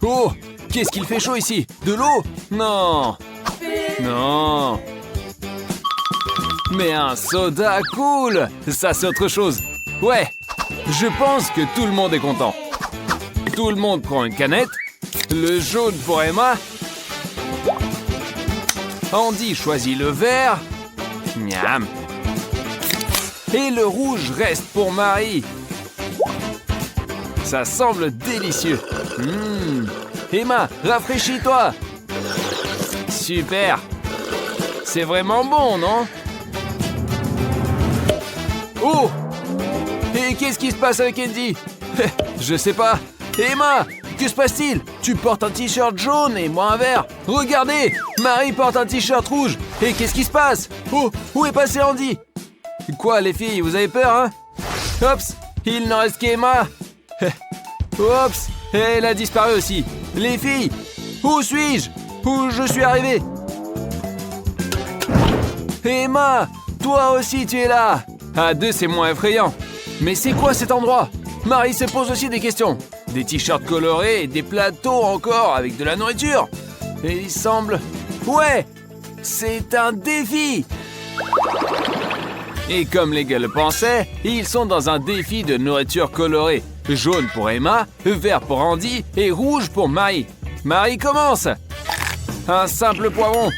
Oh, qu'est-ce qu'il fait chaud ici? De l'eau? Non. Non. Mais un soda cool, ça c'est autre chose. Ouais, je pense que tout le monde est content. Tout le monde prend une canette. Le jaune pour Emma. Andy choisit le vert. Miam. Et le rouge reste pour Marie. Ça semble délicieux. Emma, rafraîchis-toi. Super. C'est vraiment bon, non? Oh! Et qu'est-ce qui se passe avec Andy? Je sais pas. Emma, que se passe-t-il? Tu portes un t-shirt jaune et moi un vert. Regardez, Marie porte un t-shirt rouge. Et qu'est-ce qui se passe? Oh, où est passé Andy? Quoi, les filles, vous avez peur, hein? Oups, il n'en reste qu'Emma. Oups, elle a disparu aussi. Les filles, où suis-je? Où je suis arrivé? Emma, toi aussi tu es là. À deux, c'est moins effrayant. Mais c'est quoi cet endroit? Marie se pose aussi des questions. Des t-shirts colorés et des plateaux encore avec de la nourriture. Et il semble... Ouais, c'est un défi. Et comme les gars le pensaient, ils sont dans un défi de nourriture colorée. Jaune pour Emma, vert pour Andy et rouge pour Marie. Marie commence. Un simple poivron.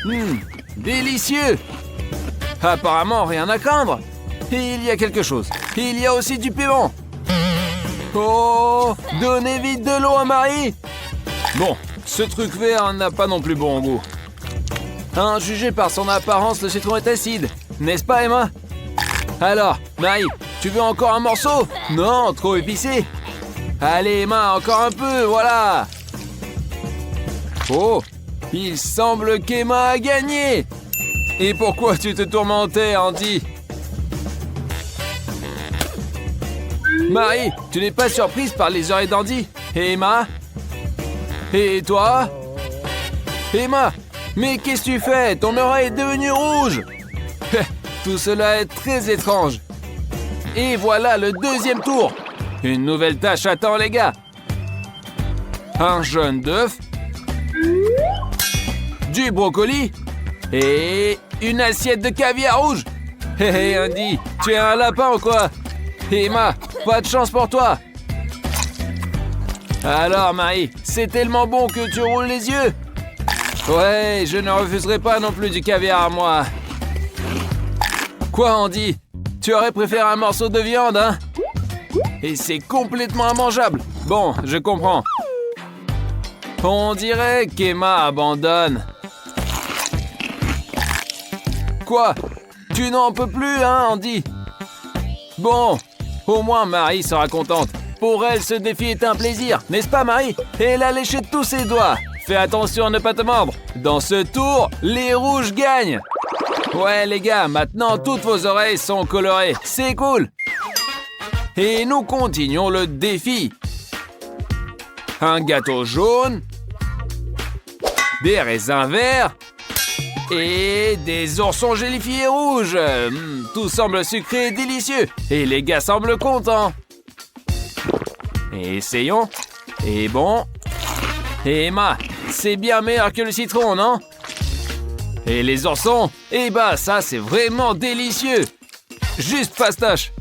Délicieux. Apparemment, rien à craindre. Et il y a quelque chose. Il y a aussi du piment. Oh, donnez vite de l'eau à Marie. Bon, ce truc vert n'a pas non plus bon goût. Jugé par son apparence, le citron est acide. N'est-ce pas, Emma? Alors, Marie, tu veux encore un morceau? Non, trop épicé. Allez, Emma, encore un peu, voilà. Oh, il semble qu'Emma a gagné. Et pourquoi tu te tourmentais, Andy? Marie, tu n'es pas surprise par les oreilles d'Andy? Et Emma? Et toi? Emma, mais qu'est-ce que tu fais? Ton oreille est devenue rouge. Tout cela est très étrange. Et voilà le deuxième tour. Une nouvelle tâche attend les gars. Un jaune d'œuf. Du brocoli. Et une assiette de caviar rouge. Hé Andy, tu es un lapin ou quoi? Emma, pas de chance pour toi. Alors Marie, c'est tellement bon que tu roules les yeux. Ouais, je ne refuserai pas non plus du caviar à moi. Quoi Andy? Tu aurais préféré un morceau de viande, hein? Et c'est complètement immangeable. Bon, je comprends. On dirait qu'Emma abandonne. Quoi? Tu n'en peux plus, hein, Andy? Bon, au moins Marie sera contente. Pour elle, ce défi est un plaisir, n'est-ce pas, Marie? Et elle a léché tous ses doigts. Fais attention à ne pas te mordre. Dans ce tour, les rouges gagnent. Ouais, les gars, maintenant, toutes vos oreilles sont colorées. C'est cool. Et nous continuons le défi. Un gâteau jaune. Des raisins verts. Et des oursons gélifiés rouges. Tout semble sucré et délicieux. Et les gars semblent contents. Essayons. Et bon. Et Emma, c'est bien meilleur que le citron, non? Et les oursons? Eh bah, ça, c'est vraiment délicieux. Juste fastoche.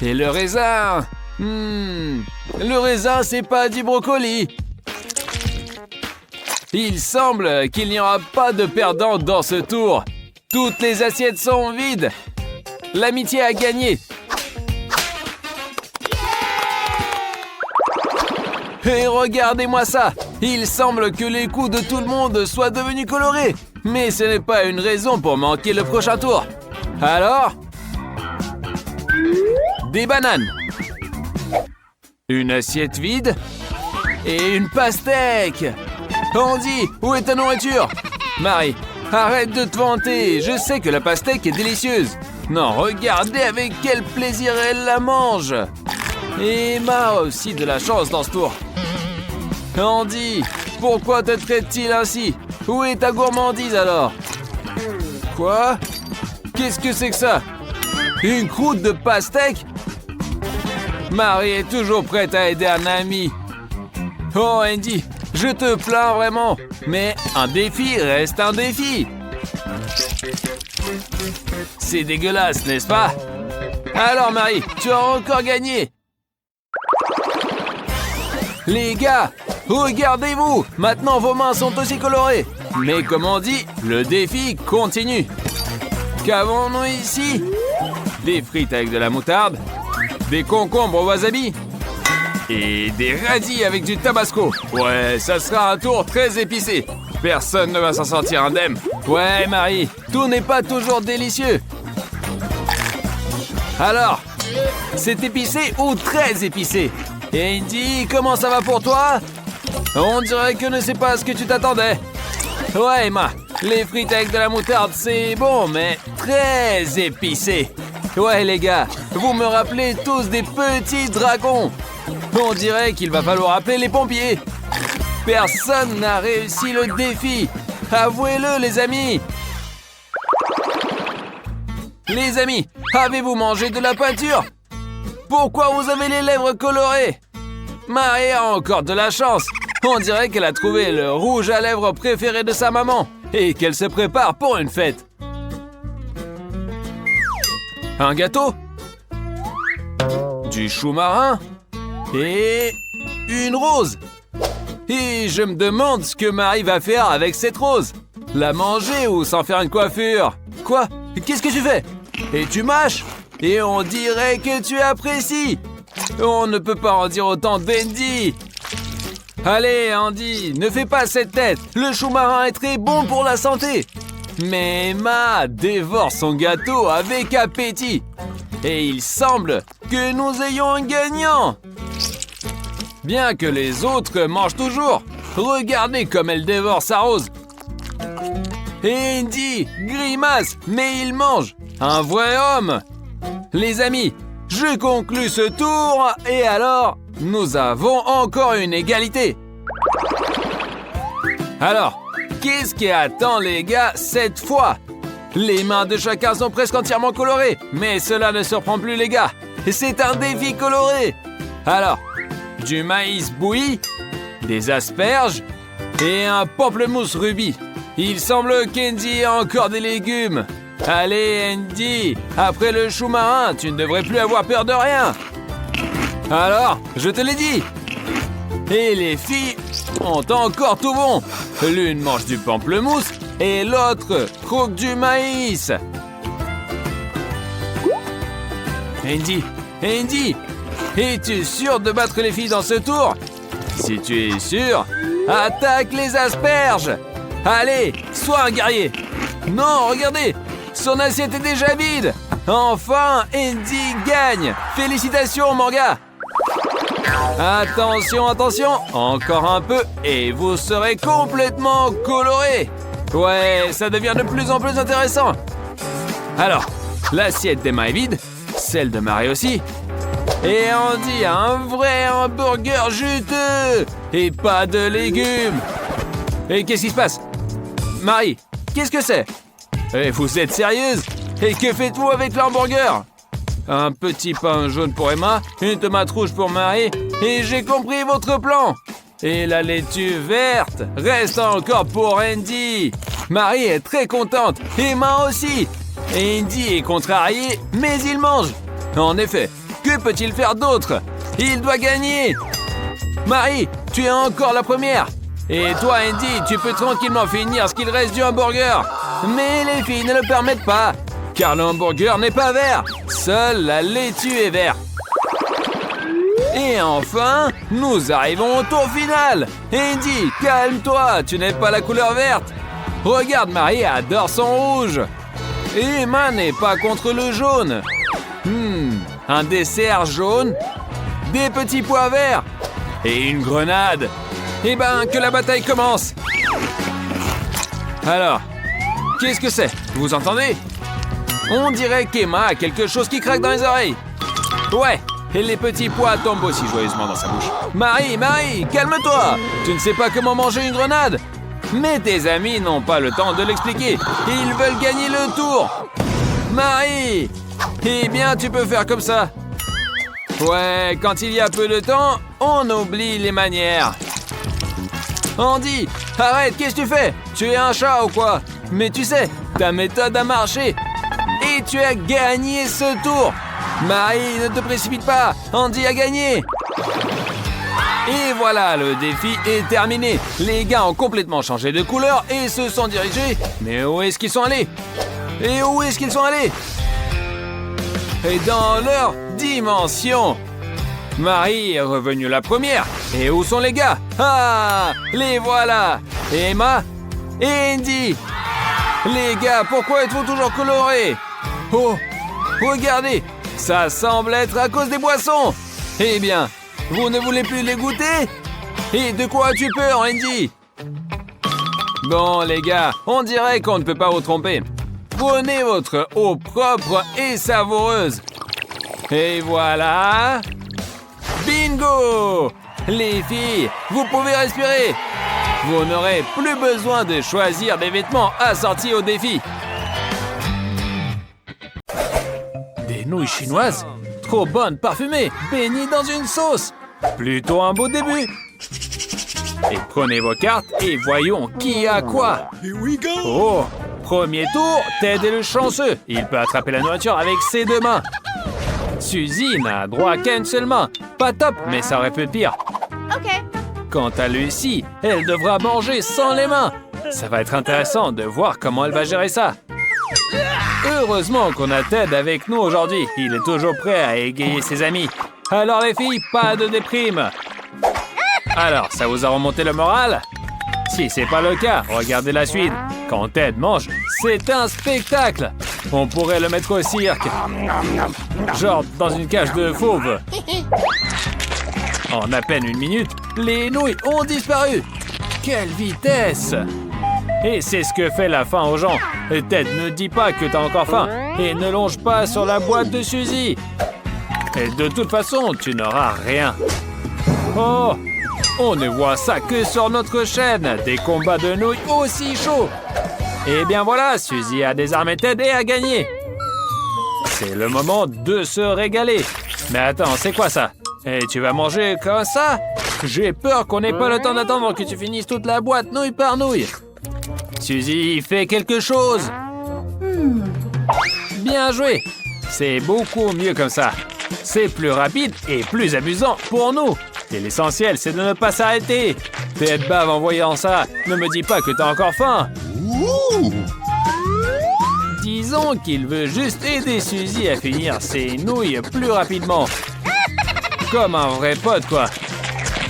Et le raisin? Le raisin, c'est pas du brocoli. Il semble qu'il n'y aura pas de perdant dans ce tour. Toutes les assiettes sont vides. L'amitié a gagné. Et regardez-moi ça. Il semble que les coups de tout le monde soient devenus colorés. Mais ce n'est pas une raison pour manquer le prochain tour. Alors? Des bananes. Une assiette vide. Et une pastèque. Andy, où est ta nourriture? Marie, arrête de te vanter. Je sais que la pastèque est délicieuse. Non, regardez avec quel plaisir elle la mange. Et Emma a aussi de la chance dans ce tour. Andy, pourquoi te traite-t-il ainsi? Où est ta gourmandise alors? Quoi? Qu'est-ce que c'est que ça? Une croûte de pastèque? Marie est toujours prête à aider un ami. Oh Andy, je te plains vraiment. Mais un défi reste un défi. C'est dégueulasse, n'est-ce pas? Alors Marie, tu as encore gagné. Les gars, regardez-vous. Maintenant vos mains sont aussi colorées. Mais comme on dit, le défi continue. Qu'avons-nous ici? Des frites avec de la moutarde, des concombres au wasabi et des radis avec du tabasco. Ouais, ça sera un tour très épicé. Personne ne va s'en sortir indemne. Ouais, Marie, tout n'est pas toujours délicieux. Alors, c'est épicé ou très épicé? Andy, comment ça va pour toi? On dirait que ne sais pas ce que tu t'attendais. Ouais, Emma, les frites avec de la moutarde, c'est bon, mais très épicé. Ouais, les gars, vous me rappelez tous des petits dragons. On dirait qu'il va falloir appeler les pompiers. Personne n'a réussi le défi. Avouez-le, les amis. Les amis, avez-vous mangé de la peinture? Pourquoi vous avez les lèvres colorées? Marie a encore de la chance. On dirait qu'elle a trouvé le rouge à lèvres préféré de sa maman et qu'elle se prépare pour une fête. Un gâteau? Du chou marin? Et une rose? Et je me demande ce que Marie va faire avec cette rose. La manger ou s'en faire une coiffure? Quoi? Qu'est-ce que tu fais? Et tu mâches? Et on dirait que tu apprécies. On ne peut pas en dire autant d'Andy. Allez, Andy, ne fais pas cette tête. Le chou marin est très bon pour la santé. Mais Emma dévore son gâteau avec appétit. Et il semble que nous ayons un gagnant. Bien que les autres mangent toujours, regardez comme elle dévore sa rose. Andy grimace, mais il mange. Un vrai homme. Les amis, je conclus ce tour et alors, nous avons encore une égalité. Alors, qu'est-ce qui attend les gars cette fois? Les mains de chacun sont presque entièrement colorées, mais cela ne surprend plus les gars. C'est un défi coloré. Alors, du maïs bouilli, des asperges et un pamplemousse rubis. Il semble qu'Andy a encore des légumes. Allez Andy, après le chou marin, tu ne devrais plus avoir peur de rien. Alors, je te l'ai dit. Et les filles ont encore tout bon. L'une mange du pamplemousse et l'autre croque du maïs. Andy, es-tu sûr de battre les filles dans ce tour? Si tu es sûr, attaque les asperges. Allez, sois un guerrier. Non, regardez, son assiette est déjà vide. Enfin, Andy gagne. Félicitations, mon gars. Attention, encore un peu et vous serez complètement coloré. Ouais, ça devient de plus en plus intéressant. Alors, l'assiette d'Emma est vide, celle de Marie aussi. Et Andy a un vrai hamburger juteux et pas de légumes. Et qu'est-ce qui se passe? Marie, qu'est-ce que c'est? Et vous êtes sérieuse? Et que faites-vous avec l'hamburger? Un petit pain jaune pour Emma, une tomate rouge pour Marie, et j'ai compris votre plan. Et la laitue verte reste encore pour Andy. Marie est très contente, Emma aussi. Andy est contrarié, mais il mange. En effet, que peut-il faire d'autre? Il doit gagner. Marie, tu es encore la première. Et toi, Andy, tu peux tranquillement finir ce qu'il reste du hamburger. Mais les filles ne le permettent pas, car le hamburger n'est pas vert. Seule la laitue est verte. Et enfin, nous arrivons au tour final. Andy, calme-toi, tu n'es pas la couleur verte. Regarde, Marie adore son rouge. Et Emma n'est pas contre le jaune. Un dessert jaune, des petits pois verts et une grenade. Eh ben, que la bataille commence. Alors, qu'est-ce que c'est? Vous entendez? On dirait qu'Emma a quelque chose qui craque dans les oreilles. Ouais, et les petits pois tombent aussi joyeusement dans sa bouche. Marie, calme-toi. Tu ne sais pas comment manger une grenade. Mais tes amis n'ont pas le temps de l'expliquer. Ils veulent gagner le tour. Marie, eh bien, tu peux faire comme ça. Ouais, quand il y a peu de temps, on oublie les manières. Andy, arrête, qu'est-ce que tu fais? Tu es un chat ou quoi? Mais tu sais, ta méthode a marché. Et tu as gagné ce tour. Marie, ne te précipite pas. Andy a gagné. Et voilà, le défi est terminé. Les gars ont complètement changé de couleur et se sont dirigés. Mais où est-ce qu'ils sont allés? Et où est-ce qu'ils sont allés? Et dans leur dimension. Marie est revenue la première. Et où sont les gars? Ah, les voilà. Et Emma et Andy. Les gars, pourquoi êtes-vous toujours colorés? Oh, regardez, ça semble être à cause des boissons. Eh bien, vous ne voulez plus les goûter? Et de quoi as-tu peur, Andy? Bon, les gars, on dirait qu'on ne peut pas vous tromper. Prenez votre eau propre et savoureuse. Et voilà. Bingo! Les filles, vous pouvez respirer. Vous n'aurez plus besoin de choisir des vêtements assortis au défi. Des nouilles chinoises, trop bonnes, parfumées, baignées dans une sauce. Plutôt un beau début. Et prenez vos cartes et voyons qui a quoi. Oh, premier tour, Ted est le chanceux. Il peut attraper la nourriture avec ses deux mains. Suzy n'a droit qu'à une seule main. Pas top, mais ça aurait pu être pire. OK. Quant à Lucy, elle devra manger sans les mains. Ça va être intéressant de voir comment elle va gérer ça. Heureusement qu'on a Ted avec nous aujourd'hui. Il est toujours prêt à égayer ses amis. Alors les filles, pas de déprime. Alors, ça vous a remonté le moral? Si c'est pas le cas, regardez la suite. Quand Ted mange, c'est un spectacle. On pourrait le mettre au cirque. Genre dans une cage de fauves. En à peine une minute, les nouilles ont disparu. Quelle vitesse! Et c'est ce que fait la faim aux gens. Ted, ne dis pas que t'as encore faim. Et ne longe pas sur la boîte de Suzy. Et de toute façon, tu n'auras rien. Oh! On ne voit ça que sur notre chaîne. Des combats de nouilles aussi chauds. Et bien voilà, Suzy a désarmé Ted et a gagné. C'est le moment de se régaler. Mais attends, c'est quoi ça? Et tu vas manger comme ça? J'ai peur qu'on n'ait pas le temps d'attendre que tu finisses toute la boîte nouille par nouille. Suzy, fais quelque chose. Bien joué. C'est beaucoup mieux comme ça. C'est plus rapide et plus amusant pour nous. Et l'essentiel, c'est de ne pas s'arrêter. Ted bave en voyant ça. Ne me dis pas que t'as encore faim. Disons qu'il veut juste aider Suzy à finir ses nouilles plus rapidement. Comme un vrai pote, quoi.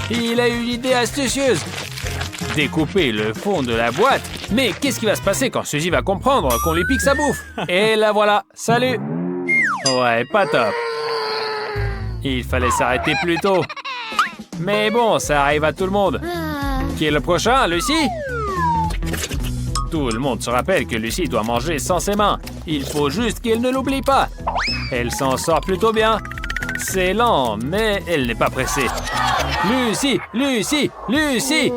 Il a eu l'idée astucieuse. Découper le fond de la boîte. Mais qu'est-ce qui va se passer quand Suzy va comprendre qu'on lui pique sa bouffe? Et la voilà. Salut. Ouais, pas top. Il fallait s'arrêter plus tôt. Mais bon, ça arrive à tout le monde. Qui est le prochain, Lucy? Tout le monde se rappelle que Lucy doit manger sans ses mains. Il faut juste qu'elle ne l'oublie pas. Elle s'en sort plutôt bien. C'est lent, mais elle n'est pas pressée. Lucy, Lucy, Lucy!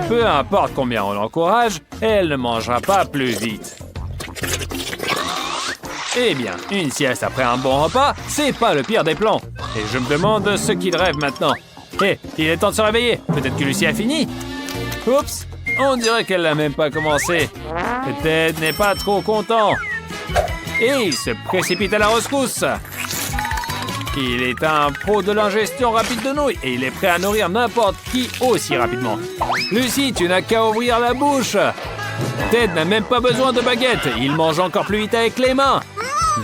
Peu importe combien on l'encourage, elle ne mangera pas plus vite. Eh bien, une sieste après un bon repas, c'est pas le pire des plans. Et je me demande ce qu'il rêve maintenant. Hé, il est temps de se réveiller. Peut-être que Lucy a fini. Oups, on dirait qu'elle n'a même pas commencé. Ted n'est pas trop content. Et il se précipite à la rescousse. Il est un pro de l'ingestion rapide de nouilles et il est prêt à nourrir n'importe qui aussi rapidement. Lucy, tu n'as qu'à ouvrir la bouche. Ted n'a même pas besoin de baguette. Il mange encore plus vite avec les mains.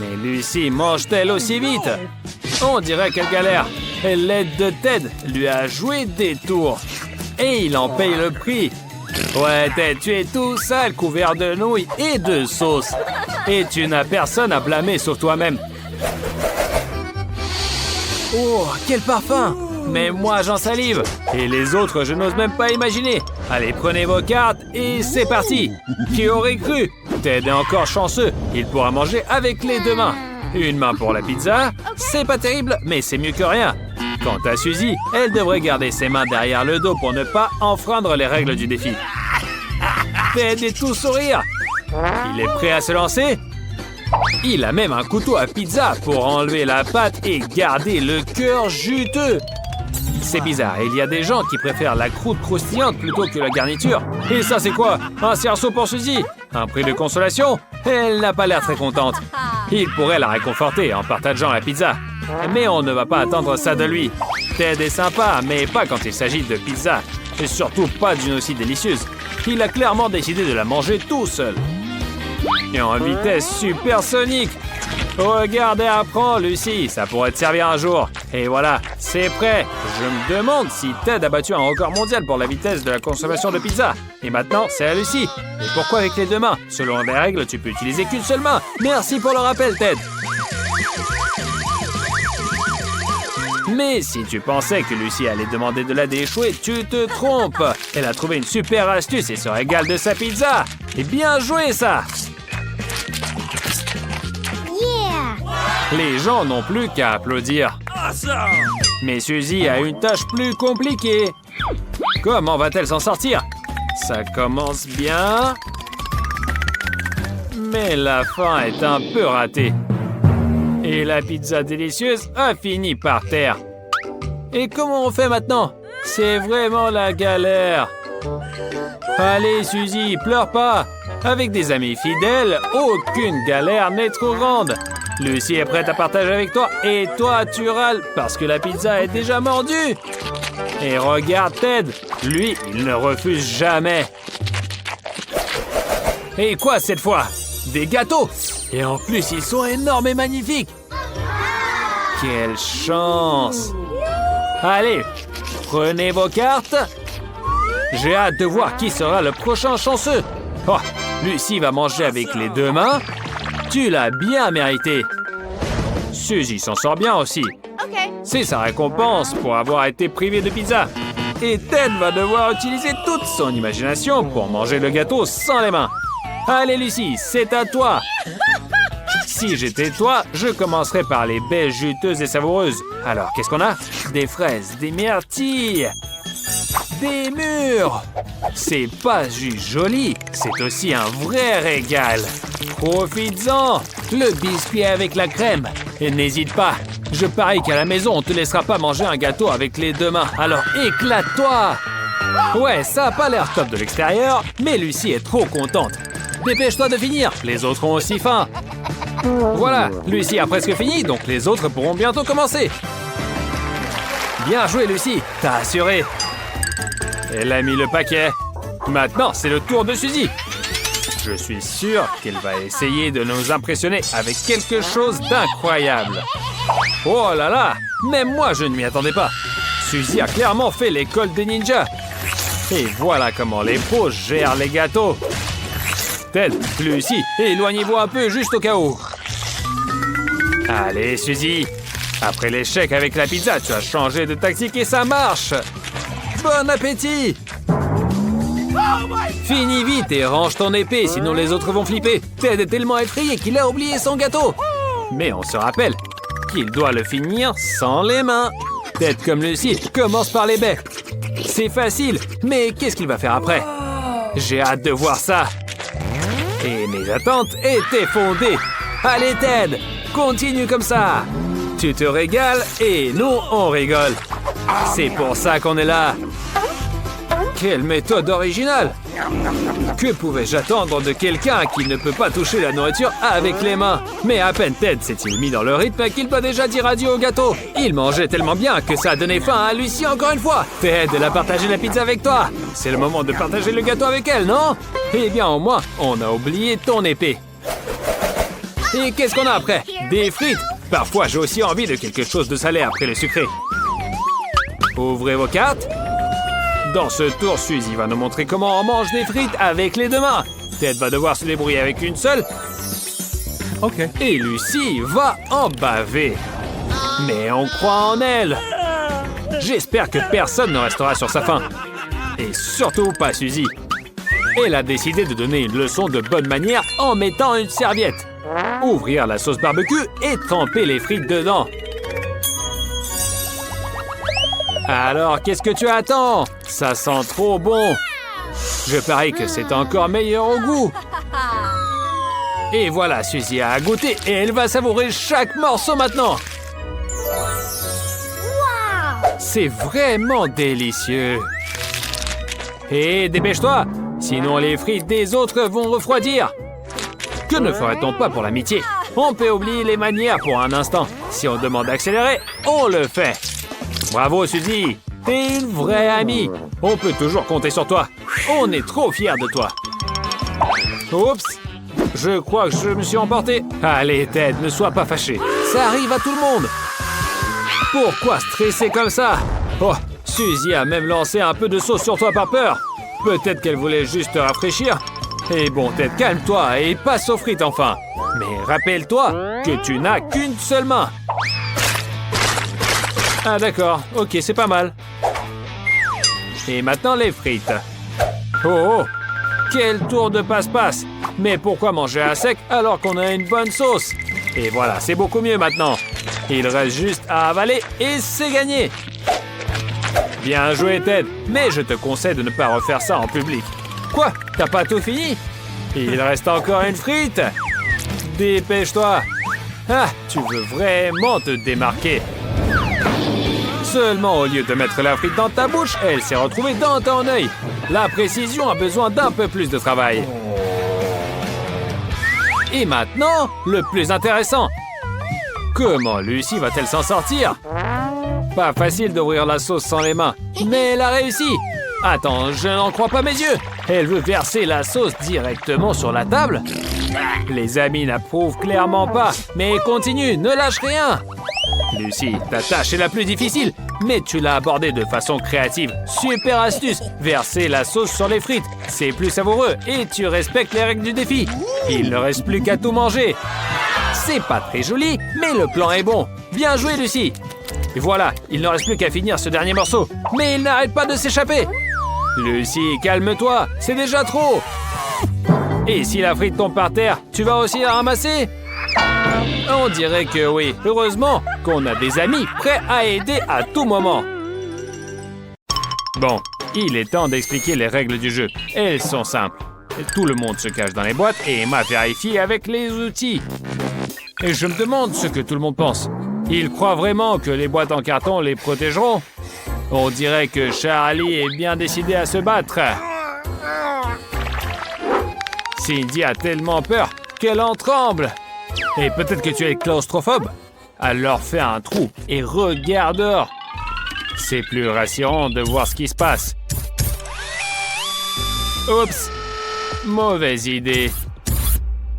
Mais Lucy mange-t-elle aussi vite? On dirait qu'elle galère. Et l'aide de Ted lui a joué des tours. Et il en paye le prix. Ouais, Ted, tu es tout sale, couvert de nouilles et de sauce. Et tu n'as personne à blâmer sauf toi-même. Oh, quel parfum! Mais moi, j'en salive. Et les autres, je n'ose même pas imaginer. Allez, prenez vos cartes et c'est parti. Qui aurait cru? Ted est encore chanceux. Il pourra manger avec les deux mains. Une main pour la pizza. C'est pas terrible, mais c'est mieux que rien. Quant à Suzy, elle devrait garder ses mains derrière le dos pour ne pas enfreindre les règles du défi. Ted est tout sourire. Il est prêt à se lancer? Il a même un couteau à pizza pour enlever la pâte et garder le cœur juteux. C'est bizarre, il y a des gens qui préfèrent la croûte croustillante plutôt que la garniture. Et ça, c'est quoi? Un cerceau pour Suzy? Un prix de consolation? Elle n'a pas l'air très contente. Il pourrait la réconforter en partageant la pizza. Mais on ne va pas attendre ça de lui. Ted est sympa, mais pas quand il s'agit de pizza. Et surtout pas d'une aussi délicieuse. Il a clairement décidé de la manger tout seul. Et en vitesse supersonique. Regarde et apprends, Lucy, ça pourrait te servir un jour. Et voilà, c'est prêt. Je me demande si Ted a battu un record mondial pour la vitesse de la consommation de pizza. Et maintenant, c'est à Lucy. Et pourquoi avec les deux mains? Selon les règles, tu peux utiliser qu'une seule main. Merci pour le rappel, Ted. Mais si tu pensais que Lucy allait demander de l'aide échouer, tu te trompes. Elle a trouvé une super astuce et se régale de sa pizza. Et bien joué, ça! Les gens n'ont plus qu'à applaudir. Mais Suzy a une tâche plus compliquée. Comment va-t-elle s'en sortir? Ça commence bien. Mais la fin est un peu ratée. Et la pizza délicieuse a fini par terre. Et comment on fait maintenant? C'est vraiment la galère. Allez, Suzy, pleure pas. Avec des amis fidèles, aucune galère n'est trop grande. Lucy est prête à partager avec toi et toi, tu râles parce que la pizza est déjà mordue. Et regarde Ted, lui, il ne refuse jamais. Et quoi cette fois? Des gâteaux! Et en plus, ils sont énormes et magnifiques. Quelle chance! Allez, prenez vos cartes. J'ai hâte de voir qui sera le prochain chanceux. Oh, Lucy va manger avec les deux mains. Tu l'as bien mérité. Suzy s'en sort bien aussi. C'est sa récompense pour avoir été privé de pizza. Et Ted va devoir utiliser toute son imagination pour manger le gâteau sans les mains. Allez Lucy, c'est à toi. Si j'étais toi, je commencerais par les baies juteuses et savoureuses. Alors, qu'est-ce qu'on a? Des fraises, des myrtilles, des mûres. C'est pas juste joli, c'est aussi un vrai régal. Profites-en. Le biscuit avec la crème. Et n'hésite pas, je parie qu'à la maison, on te laissera pas manger un gâteau avec les deux mains. Alors éclate-toi. Ouais, ça a pas l'air top de l'extérieur, mais Lucy est trop contente. Dépêche-toi de finir, les autres ont aussi faim. Voilà, Lucy a presque fini, donc les autres pourront bientôt commencer. Bien joué, Lucy, t'as assuré. Elle a mis le paquet. Maintenant, c'est le tour de Suzy. Je suis sûr qu'elle va essayer de nous impressionner avec quelque chose d'incroyable. Oh là là, même moi je ne m'y attendais pas. Suzy a clairement fait l'école des ninjas. Et voilà comment les pros gèrent les gâteaux. Ted, Lucy, éloignez-vous un peu juste au cas où. Allez, Suzy. Après l'échec avec la pizza, tu as changé de tactique et ça marche. Bon appétit. Finis vite et range ton épée, sinon les autres vont flipper. Ted est tellement effrayé qu'il a oublié son gâteau. Mais on se rappelle qu'il doit le finir sans les mains. Ted comme Lucy commence par les baies. C'est facile, mais qu'est-ce qu'il va faire après? J'ai hâte de voir ça. Et mes attentes étaient fondées. Allez Ted, continue comme ça. Tu te régales et nous on rigole. C'est pour ça qu'on est là. Quelle méthode originale! Que pouvais-je attendre de quelqu'un qui ne peut pas toucher la nourriture avec les mains? Mais à peine Ted s'est-il mis dans le rythme qu'il doit déjà dire adieu au gâteau. Il mangeait tellement bien que ça a donné faim à Lucy encore une fois. Ted, elle a partagé la pizza avec toi. C'est le moment de partager le gâteau avec elle, non? Eh bien, au moins, on a oublié ton épée. Et qu'est-ce qu'on a après? Des frites? Parfois, j'ai aussi envie de quelque chose de salé après le sucré. Ouvrez vos cartes. Dans ce tour, Suzy va nous montrer comment on mange des frites avec les deux mains. Ted va devoir se débrouiller avec une seule. Ok. Et Lucy va en baver. Mais on croit en elle. J'espère que personne ne restera sur sa faim. Et surtout pas Suzy. Elle a décidé de donner une leçon de bonne manière en mettant une serviette. Ouvrir la sauce barbecue et tremper les frites dedans. Alors, qu'est-ce que tu attends? Ça sent trop bon. Je parie que c'est encore meilleur au goût. Et voilà, Suzy a goûté et elle va savourer chaque morceau maintenant. c'est vraiment délicieux. Et dépêche-toi, sinon les frites des autres vont refroidir. Que ne ferait-on pas pour l'amitié? On peut oublier les manières pour un instant. Si on demande d'accélérer, on le fait. Bravo, Suzy. T'es une vraie amie. On peut toujours compter sur toi. On est trop fiers de toi. Oups. Je crois que je me suis emporté. Allez, Ted, ne sois pas fâché. Ça arrive à tout le monde. Pourquoi stresser comme ça? Oh, Suzy a même lancé un peu de sauce sur toi par peur. Peut-être qu'elle voulait juste te rafraîchir. Et bon, Ted, calme-toi et passe aux frites enfin. Mais rappelle-toi que tu n'as qu'une seule main. Ah d'accord, ok, c'est pas mal. Et maintenant les frites. Oh, quel tour de passe-passe. Mais pourquoi manger à sec alors qu'on a une bonne sauce? Et voilà, c'est beaucoup mieux maintenant. Il reste juste à avaler et c'est gagné. Bien joué, Ted, mais je te conseille de ne pas refaire ça en public. Quoi? T'as pas tout fini? Il reste encore une frite. Dépêche-toi. Ah, tu veux vraiment te démarquer. Seulement, au lieu de mettre la frite dans ta bouche, elle s'est retrouvée dans ton œil. La précision a besoin d'un peu plus de travail. Et maintenant, le plus intéressant. Comment Lucy va-t-elle s'en sortir? Pas facile d'ouvrir la sauce sans les mains, mais elle a réussi. Attends, je n'en crois pas mes yeux. Elle veut verser la sauce directement sur la table? Les amis n'approuvent clairement pas, mais continue, ne lâche rien. Lucy, ta tâche est la plus difficile, mais tu l'as abordée de façon créative. Super astuce, verser la sauce sur les frites, c'est plus savoureux et tu respectes les règles du défi. Il ne reste plus qu'à tout manger. C'est pas très joli, mais le plan est bon. Bien joué, Lucy. Et voilà, il ne reste plus qu'à finir ce dernier morceau. Mais il n'arrête pas de s'échapper. Lucy, calme-toi, c'est déjà trop. Et si la frite tombe par terre, tu vas aussi la ramasser? On dirait que oui. Heureusement qu'on a des amis prêts à aider à tout moment. Bon, il est temps d'expliquer les règles du jeu. Elles sont simples. Tout le monde se cache dans les boîtes et Emma vérifie avec les outils. Et je me demande ce que tout le monde pense. Ils croient vraiment que les boîtes en carton les protégeront? On dirait que Charlie est bien décidé à se battre. Cindy a tellement peur qu'elle en tremble. Et peut-être que tu es claustrophobe? Alors fais un trou et regarde dehors. C'est plus rassurant de voir ce qui se passe. Oups! Mauvaise idée.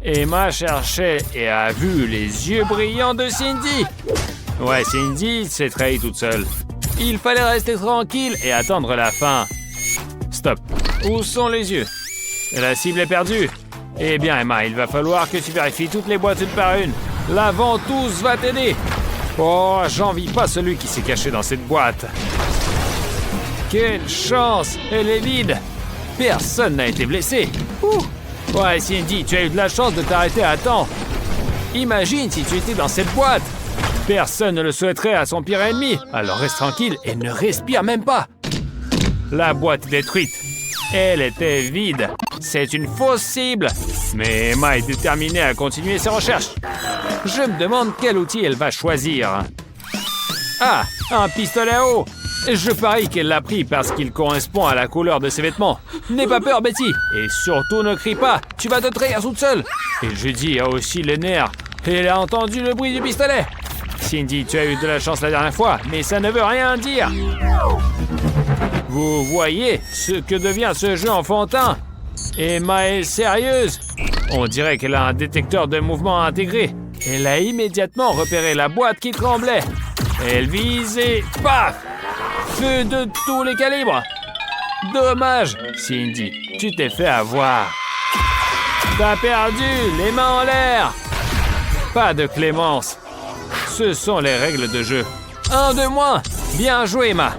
Emma cherchait et a vu les yeux brillants de Cindy. Ouais, Cindy s'est trahie toute seule. Il fallait rester tranquille et attendre la fin. Stop. Où sont les yeux? La cible est perdue. Eh bien, Emma, il va falloir que tu vérifies toutes les boîtes une par une. La ventouse va t'aider. Oh, j'envie pas celui qui s'est caché dans cette boîte. Quelle chance! Elle est vide. Personne n'a été blessé. Ouh. Ouais, Cindy, tu as eu de la chance de t'arrêter à temps. Imagine si tu étais dans cette boîte. Personne ne le souhaiterait à son pire ennemi. Alors reste tranquille et ne respire même pas. La boîte détruite. Elle était vide. C'est une fausse cible. Mais Emma est déterminée à continuer ses recherches. Je me demande quel outil elle va choisir. Ah, un pistolet à eau. Je parie qu'elle l'a pris parce qu'il correspond à la couleur de ses vêtements. N'aie pas peur, Betty. Et surtout, ne crie pas. Tu vas te trahir toute seule. Et Judy a aussi les nerfs. Elle a entendu le bruit du pistolet. Cindy, tu as eu de la chance la dernière fois, mais ça ne veut rien dire. Vous voyez ce que devient ce jeu enfantin? Emma est sérieuse. On dirait qu'elle a un détecteur de mouvement intégré. Elle a immédiatement repéré la boîte qui tremblait. Elle vise et paf! Feu de tous les calibres. Dommage, Cindy, tu t'es fait avoir. T'as perdu, les mains en l'air. Pas de clémence. Ce sont les règles de jeu. Un de moins. Bien joué, Emma.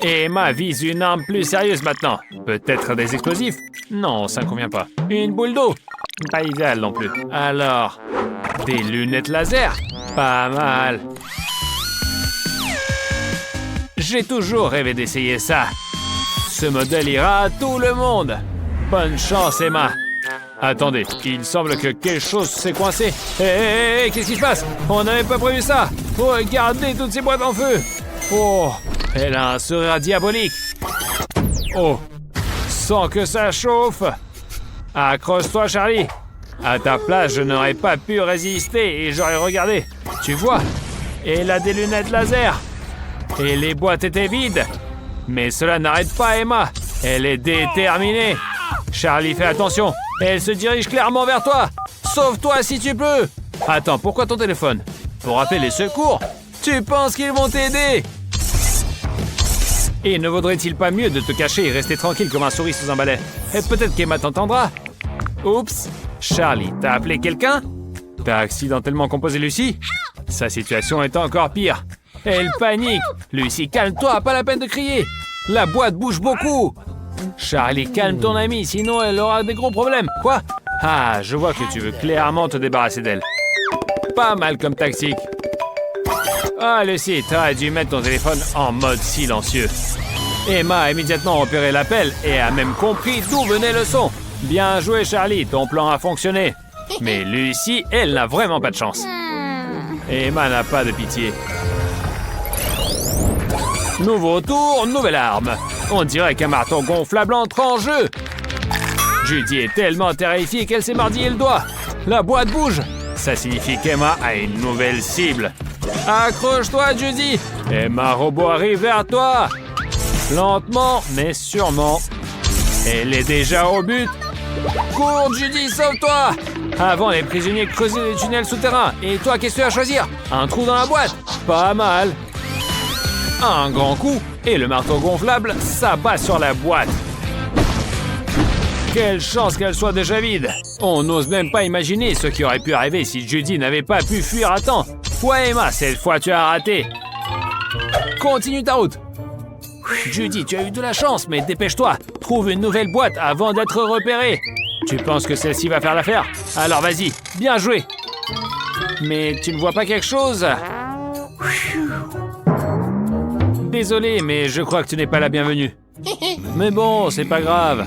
Et Emma vise une arme plus sérieuse maintenant. Peut-être des explosifs? Non, ça ne convient pas. Une boule d'eau? Pas idéal non plus. Alors, des lunettes laser? Pas mal. J'ai toujours rêvé d'essayer ça. Ce modèle ira à tout le monde. Bonne chance, Emma. Attendez, il semble que quelque chose s'est coincé. Hé, qu'est-ce qui se passe? On n'avait pas prévu ça. Regardez toutes ces boîtes en feu. Oh, elle a un sourire diabolique. Oh, sans que ça chauffe. Accroche-toi, Charlie. À ta place, je n'aurais pas pu résister et j'aurais regardé. Tu vois, elle a des lunettes laser. Et les boîtes étaient vides. Mais cela n'arrête pas Emma. Elle est déterminée. Charlie, fais attention. Elle se dirige clairement vers toi. Sauve-toi si tu peux. Attends, pourquoi ton téléphone? Pour appeler les secours? Tu penses qu'ils vont t'aider? Et ne vaudrait-il pas mieux de te cacher et rester tranquille comme un souris sous un balai? Et peut-être qu'Emma t'entendra. Oups. Charlie, t'as appelé quelqu'un? T'as accidentellement composé Lucie? Sa situation est encore pire. Elle panique. Lucie, calme-toi, pas la peine de crier. La boîte bouge beaucoup. Charlie, calme ton amie, sinon elle aura des gros problèmes. Quoi? Ah, je vois que tu veux clairement te débarrasser d'elle. Pas mal comme tactique. Ah, Lucie, t'aurais dû mettre ton téléphone en mode silencieux. Emma a immédiatement repéré l'appel et a même compris d'où venait le son. Bien joué, Charlie, ton plan a fonctionné. Mais Lucie, elle n'a vraiment pas de chance. Emma n'a pas de pitié. Nouveau tour, nouvelle arme. On dirait qu'un marteau gonflable entre en jeu. Judy est tellement terrifiée qu'elle s'est mordillé le doigt. La boîte bouge. Ça signifie qu'Emma a une nouvelle cible. Accroche-toi, Judy. Emma Robot arrive vers toi. Lentement, mais sûrement. Elle est déjà au but. Cours, Judy, sauve-toi. Avant, les prisonniers creusaient des tunnels souterrains. Et toi, qu'est-ce que tu vas choisir? Un trou dans la boîte? Pas mal. Un grand coup, et le marteau gonflable s'abat sur la boîte. Quelle chance qu'elle soit déjà vide. On n'ose même pas imaginer ce qui aurait pu arriver si Judy n'avait pas pu fuir à temps. Ouais, Emma, cette fois tu as raté. Continue ta route. Judy, tu as eu de la chance, mais dépêche-toi. Trouve une nouvelle boîte avant d'être repérée. Tu penses que celle-ci va faire l'affaire? Alors vas-y, bien joué. Mais tu ne vois pas quelque chose? Désolé, mais je crois que tu n'es pas la bienvenue. Mais bon, c'est pas grave.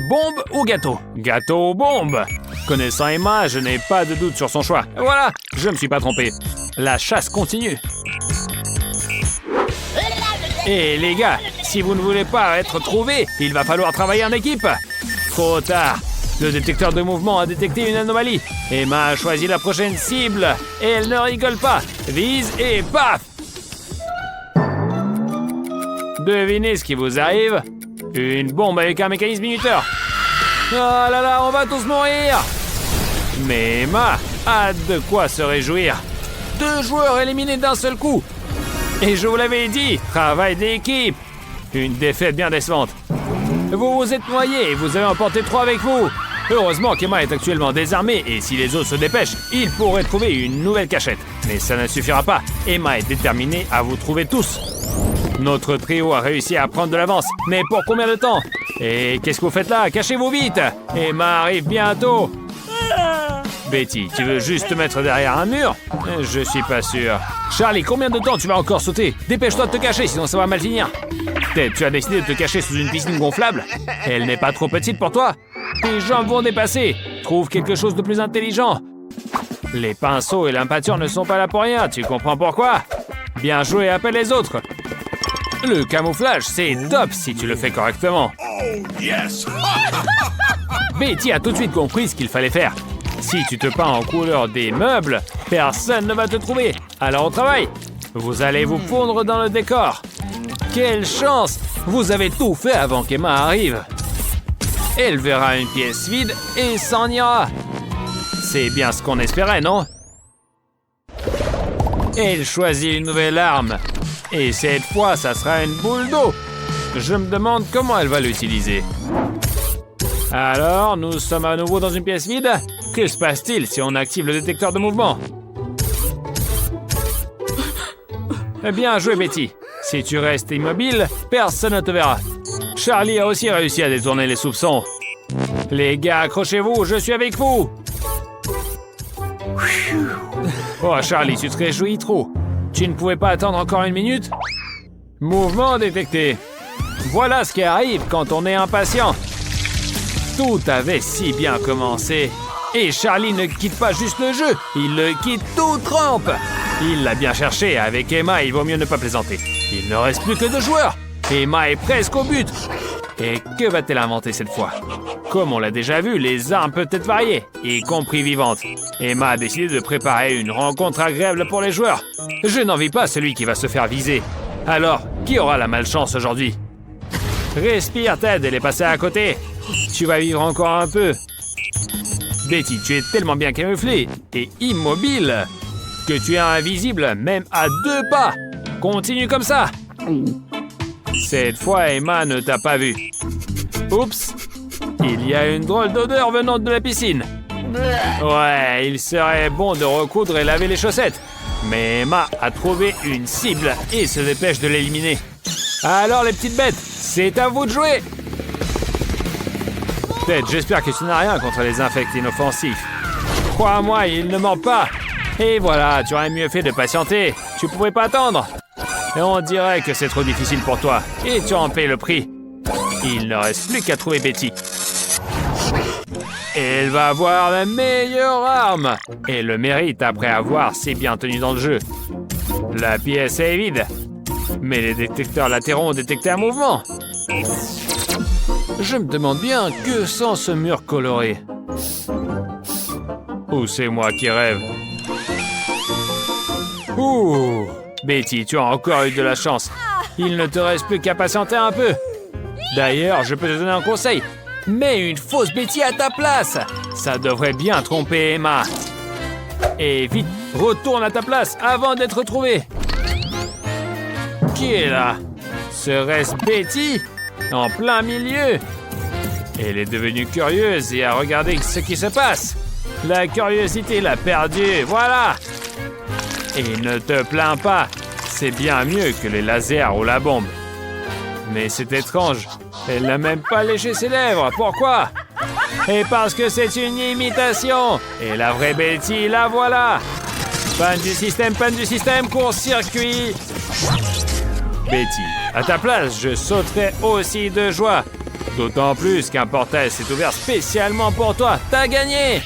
Bombe ou gâteau? Gâteau ou bombe? Connaissant Emma, je n'ai pas de doute sur son choix. Voilà, je me suis pas trompé. La chasse continue. Et les gars, si vous ne voulez pas être trouvés, il va falloir travailler en équipe. Trop tard. Le détecteur de mouvement a détecté une anomalie. Emma a choisi la prochaine cible. Et elle ne rigole pas. Vise et paf! Devinez ce qui vous arrive? Une bombe avec un mécanisme minuteur. Oh là là, on va tous mourir! Mais Emma a de quoi se réjouir. 2 joueurs éliminés d'un seul coup. Et je vous l'avais dit, travail d'équipe. Une défaite bien décevante. Vous vous êtes noyés et vous avez emporté 3 avec vous. Heureusement qu'Emma est actuellement désarmée et si les autres se dépêchent, ils pourraient trouver une nouvelle cachette. Mais ça ne suffira pas. Emma est déterminée à vous trouver tous. Notre trio a réussi à prendre de l'avance. Mais pour combien de temps? Et qu'est-ce que vous faites là? Cachez-vous vite! Emma arrive bientôt. Betty, tu veux juste te mettre derrière un mur? Je suis pas sûr. Charlie, combien de temps tu vas encore sauter? Dépêche-toi de te cacher, sinon ça va mal finir. Peut-être tu as décidé de te cacher sous une piscine gonflable? Elle n'est pas trop petite pour toi? Tes jambes vont dépasser. Trouve quelque chose de plus intelligent. Les pinceaux et l'impeinture ne sont pas là pour rien, tu comprends pourquoi? Bien joué, appelle les autres. Le camouflage, c'est top si tu le fais correctement. Betty a tout de suite compris ce qu'il fallait faire. Si tu te peins en couleur des meubles, personne ne va te trouver. Alors au travail. Vous allez vous fondre dans le décor. Quelle chance! Vous avez tout fait avant qu'Emma arrive. Elle verra une pièce vide et s'en ira. C'est bien ce qu'on espérait, non? Elle choisit une nouvelle arme. Et cette fois, ça sera une boule d'eau. Je me demande comment elle va l'utiliser. Alors, nous sommes à nouveau dans une pièce vide. Que se passe-t-il si on active le détecteur de mouvement? Bien joué, Betty. Si tu restes immobile, personne ne te verra. Charlie a aussi réussi à détourner les soupçons. Les gars, accrochez-vous, je suis avec vous. Oh, Charlie, tu te réjouis trop. Tu ne pouvais pas attendre encore 1 minute? Mouvement détecté. Voilà ce qui arrive quand on est impatient. Tout avait si bien commencé. Et Charlie ne quitte pas juste le jeu, il le quitte tout trempe. Il l'a bien cherché, avec Emma, il vaut mieux ne pas plaisanter. Il ne reste plus que 2 joueurs. Emma est presque au but. Et que va-t-elle inventer cette fois? Comme on l'a déjà vu, les armes peuvent être variées, y compris vivantes. Emma a décidé de préparer une rencontre agréable pour les joueurs. Je n'envie pas celui qui va se faire viser. Alors, qui aura la malchance aujourd'hui? Respire, Ted, elle est passée à côté. Tu vas vivre encore un peu. Betty, tu es tellement bien camouflée et immobile que tu es invisible même à 2 pas. Continue comme ça. Cette fois, Emma ne t'a pas vu. Oups, il y a une drôle d'odeur venant de la piscine. Ouais, il serait bon de recoudre et laver les chaussettes. Mais Emma a trouvé une cible et se dépêche de l'éliminer. Alors les petites bêtes, c'est à vous de jouer. Ted, j'espère que tu n'as rien contre les insectes inoffensifs. Crois-moi, ils ne mentent pas. Et voilà, tu aurais mieux fait de patienter. Tu pouvais pas attendre. Et on dirait que c'est trop difficile pour toi. Et tu en payes le prix. Il ne reste plus qu'à trouver Betty. Elle va avoir la meilleure arme. Et le mérite après avoir si bien tenu dans le jeu. La pièce est vide. Mais les détecteurs latéraux ont détecté un mouvement. Je me demande bien que sent ce mur coloré. Ou c'est moi qui rêve? Ouh! Betty, tu as encore eu de la chance. Il ne te reste plus qu'à patienter un peu. D'ailleurs, je peux te donner un conseil. Mets une fausse Betty à ta place. Ça devrait bien tromper Emma. Et vite, retourne à ta place avant d'être retrouvé. Qui est là? Serait-ce Betty? En plein milieu. Elle est devenue curieuse et a regardé ce qui se passe. La curiosité l'a perdue, voilà. Et ne te plains pas, c'est bien mieux que les lasers ou la bombe. Mais c'est étrange, elle n'a même pas léché ses lèvres, pourquoi? Et parce que c'est une imitation. Et la vraie Betty, la voilà. Panne du système, court-circuit. Betty, à ta place, je sauterais aussi de joie. D'autant plus qu'un portail s'est ouvert spécialement pour toi. T'as gagné!